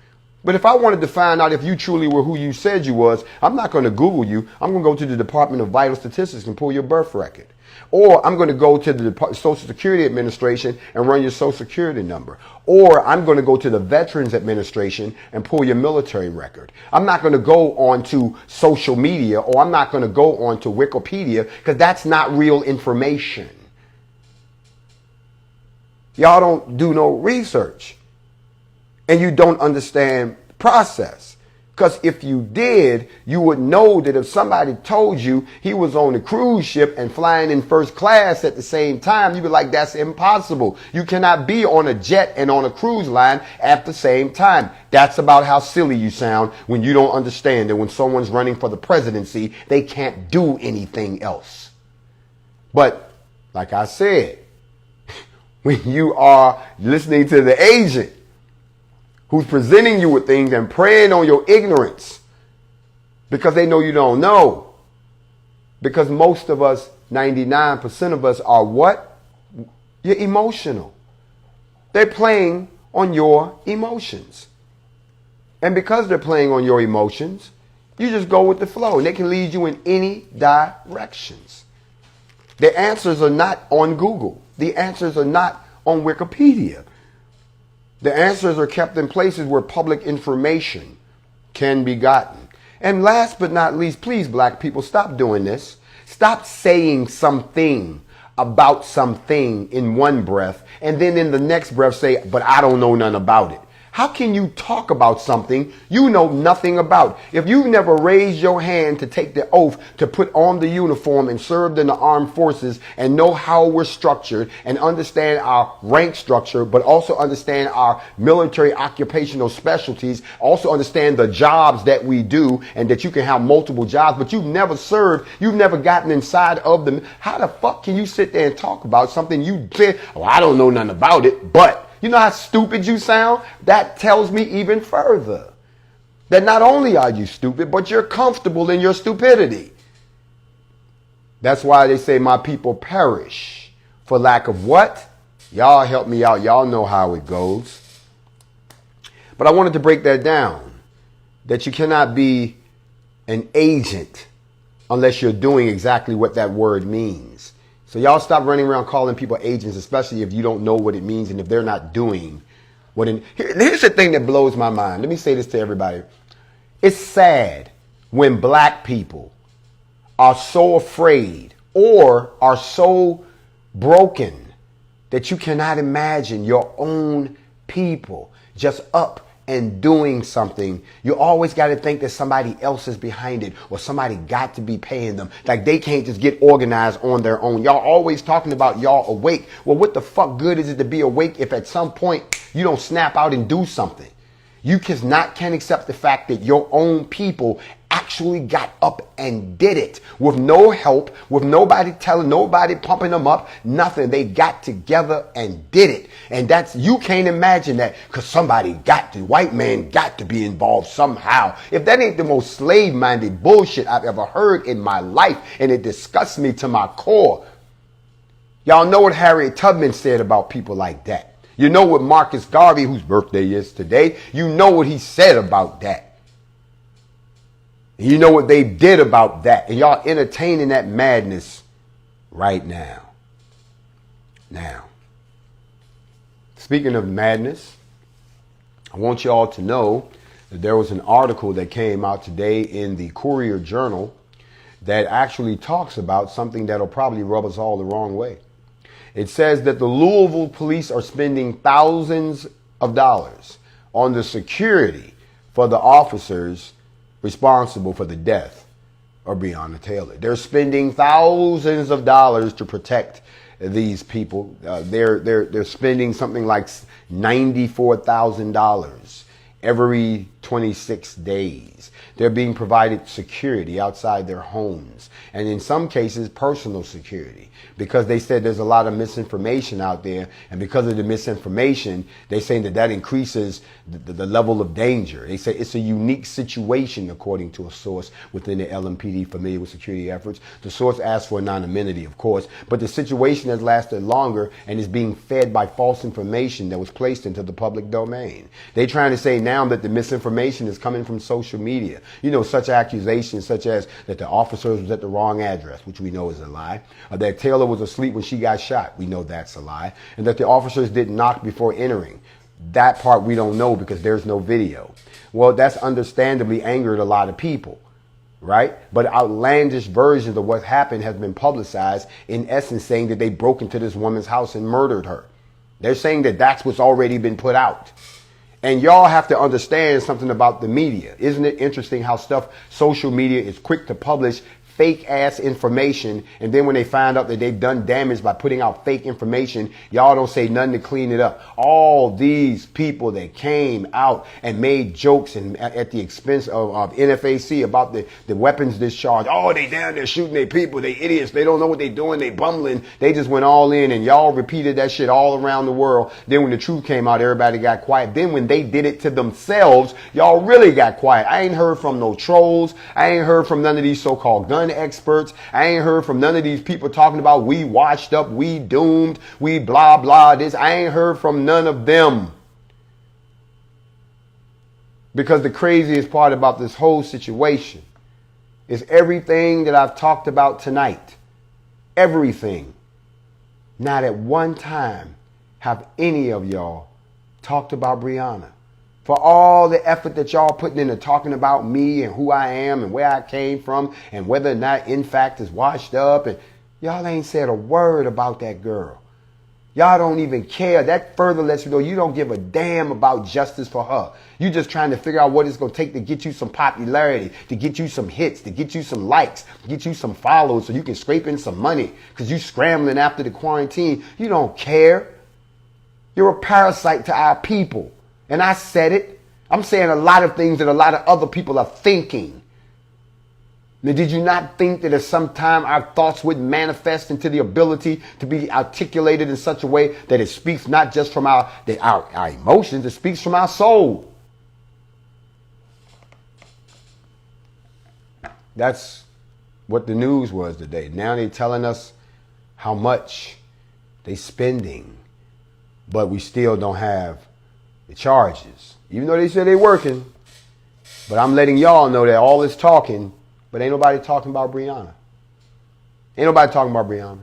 But if I wanted to find out if you truly were who you said you was, I'm not going to Google you. I'm going to go to the Department of Vital Statistics and pull your birth record. Or I'm going to go to the Social Security Administration and run your Social Security number. Or I'm going to go to the Veterans Administration and pull your military record. I'm not going to go on to social media, or I'm not going to go on to Wikipedia, because that's not real information. Y'all don't do no research. And you don't understand the process. Because if you did, you would know that if somebody told you he was on a cruise ship and flying in first class at the same time, you'd be like, that's impossible. You cannot be on a jet and on a cruise line at the same time. That's about how silly you sound when you don't understand that when someone's running for the presidency, they can't do anything else. But like I said, when you are listening to the agent who's presenting you with things and preying on your ignorance because they know you don't know. Because most of us, 99% of us, are what? You're emotional. They're playing on your emotions. And because they're playing on your emotions, you just go with the flow. And they can lead you in any directions. The answers are not on Google. The answers are not on Wikipedia. The answers are kept in places where public information can be gotten. And last but not least, please, black people, stop doing this. Stop saying something about something in one breath and then in the next breath say, but I don't know nothing about it. How can you talk about something you know nothing about? If you've never raised your hand to take the oath to put on the uniform and served in the armed forces and know how we're structured and understand our rank structure, but also understand our military occupational specialties, also understand the jobs that we do and that you can have multiple jobs, but you've never served, you've never gotten inside of them. How the fuck can you sit there and talk about something you said, oh, I don't know nothing about it, but... You know how stupid you sound? That tells me even further that not only are you stupid, but you're comfortable in your stupidity. That's why they say my people perish for lack of what? Y'all help me out. Y'all know how it goes. But I wanted to break that down, that you cannot be an agent unless you're doing exactly what that word means. So y'all stop running around calling people agents, especially if you don't know what it means and if they're not doing what. Here's the thing that blows my mind. Let me say this to everybody. It's sad when black people are so afraid or are so broken that you cannot imagine your own people just up and doing something. You always got to think that somebody else is behind it or somebody got to be paying them. Like they can't just get organized on their own. Y'all always talking about y'all awake. Well, what the fuck good is it to be awake if at some point you don't snap out and do something? You can't accept the fact that your own people actually got up and did it with no help, with nobody telling, nobody pumping them up, nothing. They got together and did it. And that's, you can't imagine that because somebody got to, white man got to be involved somehow. If that ain't the most slave-minded bullshit I've ever heard in my life, and it disgusts me to my core. Y'all know what Harriet Tubman said about people like that. You know what Marcus Garvey, whose birthday is today, you know what he said about that. You know what they did about that. And y'all entertaining that madness right now. Now, speaking of madness, I want y'all to know that there was an article that came out today in the Courier Journal that actually talks about something that'll probably rub us all the wrong way. It says that the Louisville police are spending thousands of dollars on the security for the officers responsible for the death of Breonna Taylor. They're spending thousands of dollars to protect these people. They're spending something like $94,000 every 26 days. They're being provided security outside their homes, and in some cases personal security, because they said there's a lot of misinformation out there, and because of the misinformation, they're saying that increases the level of danger. They say it's a unique situation, according to a source within the LMPD familiar with security efforts. The source asked for anonymity, of course, but the situation has lasted longer and is being fed by false information that was placed into the public domain. They're trying to say now that the misinformation is coming from social media. You know, such accusations such as that the officer was at the wrong address, which we know is a lie, or that Taylor was asleep when she got shot. We know that's a lie. And that the officers didn't knock before entering. That part we don't know because there's no video. Well, that's understandably angered a lot of people, right? But outlandish versions of what happened has been publicized, in essence saying that they broke into this woman's house and murdered her. They're saying that that's what's already been put out. And y'all have to understand something about the media. Isn't it interesting how social media is quick to publish fake ass information, and then when they find out that they've done damage by putting out fake information, y'all don't say nothing to clean it up. All these people that came out and made jokes and at the expense of NFAC about the weapons discharge. Oh, they down there shooting their people. They idiots. They don't know what they doing. They bumbling. They just went all in, and y'all repeated that shit all around the world. Then when the truth came out, everybody got quiet. Then when they did it to themselves, y'all really got quiet. I ain't heard from no trolls. I ain't heard from none of these so-called gun experts. I ain't heard from none of these people talking about we washed up, we doomed, we blah, blah, this. I ain't heard from none of them. Because the craziest part about this whole situation is everything that I've talked about tonight. Everything. Not at one time have any of y'all talked about Breonna. For all the effort that y'all putting into talking about me and who I am and where I came from and whether or not NFAC is washed up, and y'all ain't said a word about that girl. Y'all don't even care. That further lets you know you don't give a damn about justice for her. You just trying to figure out what it's going to take to get you some popularity, to get you some hits, to get you some likes, to get you some follows so you can scrape in some money because you scrambling after the quarantine. You don't care. You're a parasite to our people. And I said it. I'm saying a lot of things that a lot of other people are thinking. Now, did you not think that at some time our thoughts would manifest into the ability to be articulated in such a way that it speaks not just from our emotions, it speaks from our soul? That's what the news was today. Now they're telling us how much they're spending, but we still don't have the charges, even though they say they're working. But I'm letting y'all know that all this talking, but ain't nobody talking about Breonna. Ain't nobody talking about Breonna.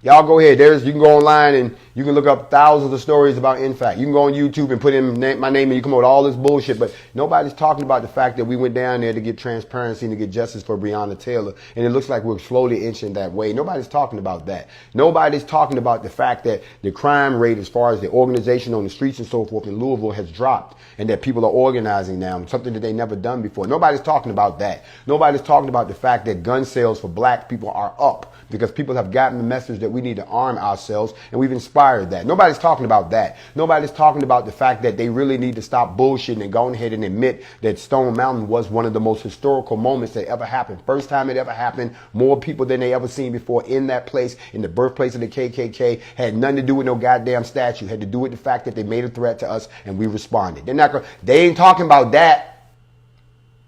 Y'all go ahead. You can go online and you can look up thousands of stories about NFAC. You can go on YouTube and put in my name and you come up with all this bullshit. But nobody's talking about the fact that we went down there to get transparency and to get justice for Breonna Taylor. And it looks like we're slowly inching that way. Nobody's talking about that. Nobody's talking about the fact that the crime rate as far as the organization on the streets and so forth in Louisville has dropped and that people are organizing now, something that they never done before. Nobody's talking about that. Nobody's talking about the fact that gun sales for black people are up because people have gotten the message that we need to arm ourselves, and we've inspired that. Nobody's talking about that. Nobody's talking about the fact that they really need to stop bullshitting and go ahead and admit that Stone Mountain was one of the most historical moments that ever happened. First time it ever happened, more people than they ever seen before in that place, in the birthplace of the KKK, had nothing to do with no goddamn statue, had to do with the fact that they made a threat to us and we responded. They ain't talking about that.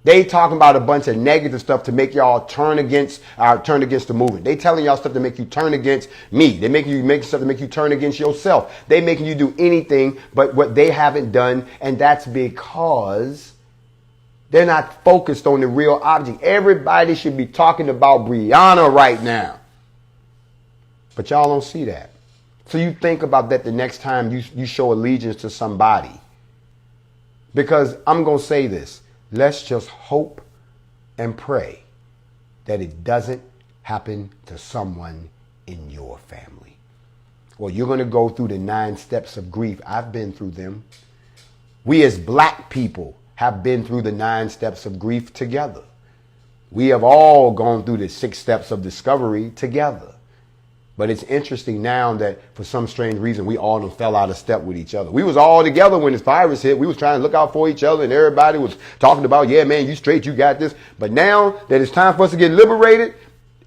They talking about a bunch of negative stuff to make y'all turn against the movement. They telling y'all stuff to make you turn against me. They making you make stuff to make you turn against yourself. They making you do anything but what they haven't done, and that's because they're not focused on the real object. Everybody should be talking about Breonna right now, but y'all don't see that. So you think about that the next time you show allegiance to somebody, because I'm gonna say this. Let's just hope and pray that it doesn't happen to someone in your family. Or you're going to go through the 9 steps of grief. I've been through them. We as black people have been through the 9 steps of grief together. We have all gone through the 6 steps of discovery together. But it's interesting now that for some strange reason, we all done fell out of step with each other. We was all together when this virus hit. We was trying to look out for each other, and everybody was talking about, yeah, man, you straight, you got this. But now that it's time for us to get liberated,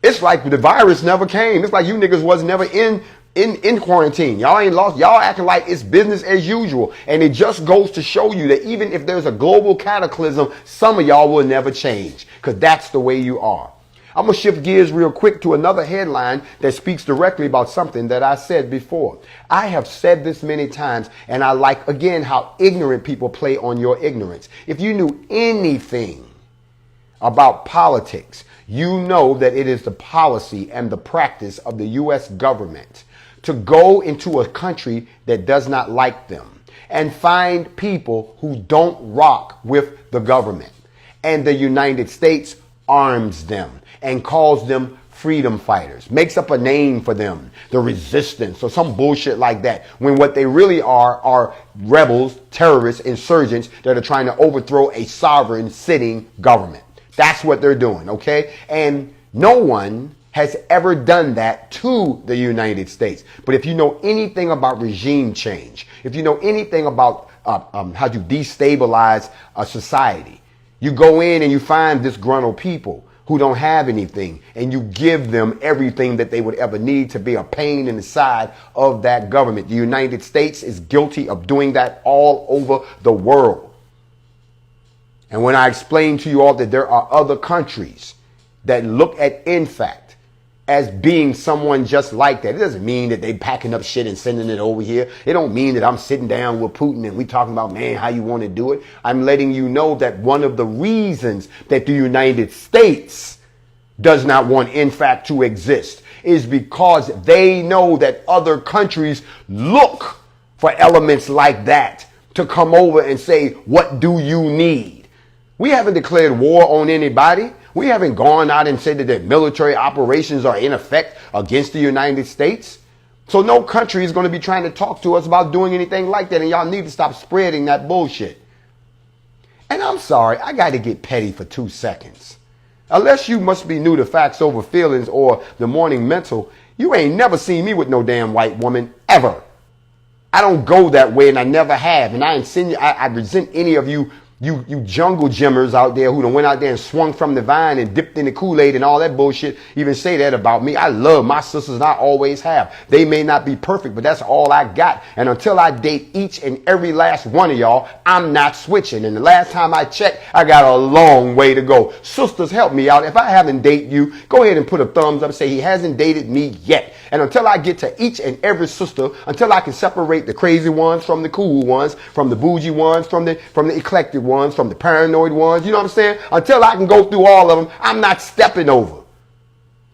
it's like the virus never came. It's like you niggas was never in quarantine. Y'all ain't lost. Y'all acting like it's business as usual. And it just goes to show you that even if there's a global cataclysm, some of y'all will never change, because that's the way you are. I'm going to shift gears real quick to another headline that speaks directly about something that I said before. I have said this many times, and I like, again, how ignorant people play on your ignorance. If you knew anything about politics, you know that it is the policy and the practice of the U.S. government to go into a country that does not like them and find people who don't rock with the government. And the United States arms them and calls them freedom fighters, makes up a name for them, the resistance or some bullshit like that, when what they really are rebels, terrorists, insurgents that are trying to overthrow a sovereign sitting government. That's what they're doing, okay? And no one has ever done that to the United States. But if you know anything about regime change, if you know anything about how to destabilize a society, you go in and you find disgruntled people who don't have anything, and you give them everything that they would ever need to be a pain in the side of that government. The United States is guilty of doing that all over the world. And when I explain to you all that there are other countries that look at NFAC as being someone just like that, it doesn't mean that they packing up shit and sending it over here. It don't mean that I'm sitting down with Putin and we talking about, man, how you want to do it. I'm letting you know that one of the reasons that the United States does not want NFAC to exist is because they know that other countries look for elements like that to come over and say, what do you need? We haven't declared war on anybody. We haven't gone out and said that their military operations are in effect against the United States. So no country is going to be trying to talk to us about doing anything like that. And y'all need to stop spreading that bullshit. And I'm sorry, I got to get petty for 2 seconds. Unless you must be new to Factz Ova Feelingz or the Morning Mental, you ain't never seen me with no damn white woman ever. I don't go that way, and I never have. And I resent any of you jungle gymmers out there who done went out there and swung from the vine and dipped in the Kool-Aid and all that bullshit, even say that about me. I love my sisters, and I always have. They may not be perfect, but that's all I got. And until I date each and every last one of y'all, I'm not switching. And the last time I checked, I got a long way to go. Sisters, help me out. If I haven't dated you, go ahead and put a thumbs up and say he hasn't dated me yet. And until I get to each and every sister, until I can separate the crazy ones from the cool ones, from the bougie ones, from the eclectic ones, from the paranoid ones, you know what I'm saying? Until I can go through all of them, I'm not stepping over.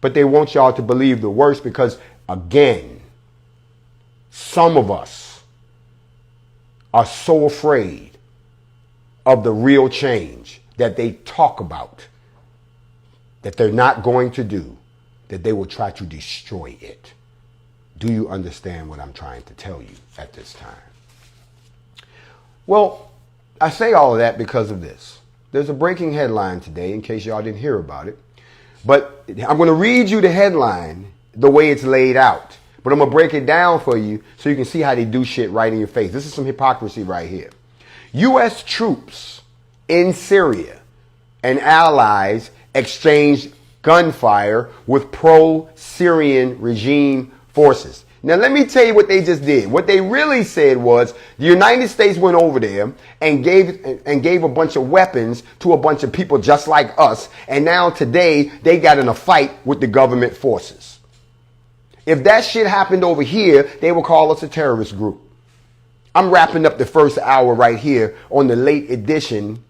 But they want y'all to believe the worst because, again, some of us are so afraid of the real change that they talk about, that they're not going to do, that they will try to destroy it. Do you understand what I'm trying to tell you at this time? Well, I say all of that because of this. There's a breaking headline today, in case y'all didn't hear about it. But I'm going to read you the headline the way it's laid out. But I'm going to break it down for you so you can see how they do shit right in your face. This is some hypocrisy right here. U.S. troops in Syria and allies exchanged gunfire with pro-Syrian regime forces. Now, let me tell you what they just did. What they really said was the United States went over there and gave a bunch of weapons to a bunch of people just like us. And now today they got in a fight with the government forces. If that shit happened over here, they would call us a terrorist group. I'm wrapping up the first hour right here on the late edition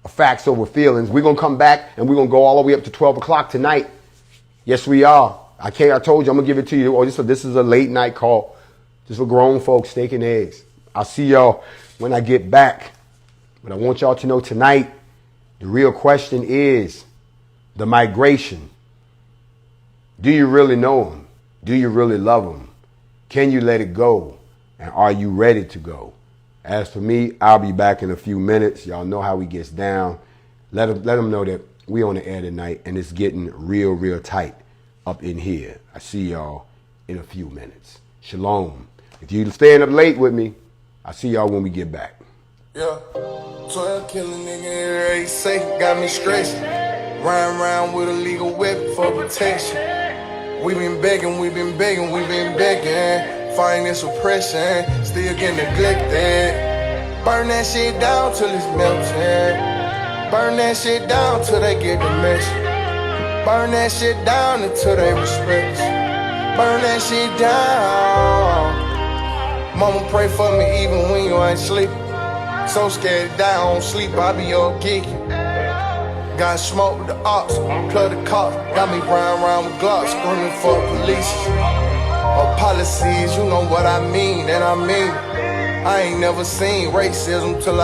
of Factz Ova Feelingz. We're going to come back and we're going to go all the way up to 12 o'clock tonight. Yes, we are. I told you I'm going to give it to you. Oh, this is a late night call. Just for grown folks, steak and eggs. I'll see y'all when I get back. But I want y'all to know tonight, the real question is the migration. Do you really know them? Do you really love them? Can you let it go? And are you ready to go? As for me, I'll be back in a few minutes. Y'all know how he gets down. Let them know that we on the air tonight and it's getting real, real tight up in here. I see y'all in a few minutes. Shalom. If you're staying up late with me, I'll see y'all when we get back. Yeah, 12 killing nigga, they say, got me stressed. Riding around with a legal weapon for protection. We been begging, we been begging, we been begging. Fighting this oppression, still getting neglected. Burn that shit down till it's melting. Burn that shit down till they get the message. Burn that shit down until they respect us. Burn that shit down. Mama pray for me even when you ain't sleeping. So scared to die, I don't sleep, I be all geeky. Got smoke with the ops, plug the cops. Got me riding around with Glocks, screaming for police. Or policies, you know what I mean, and I mean. I ain't never seen racism till I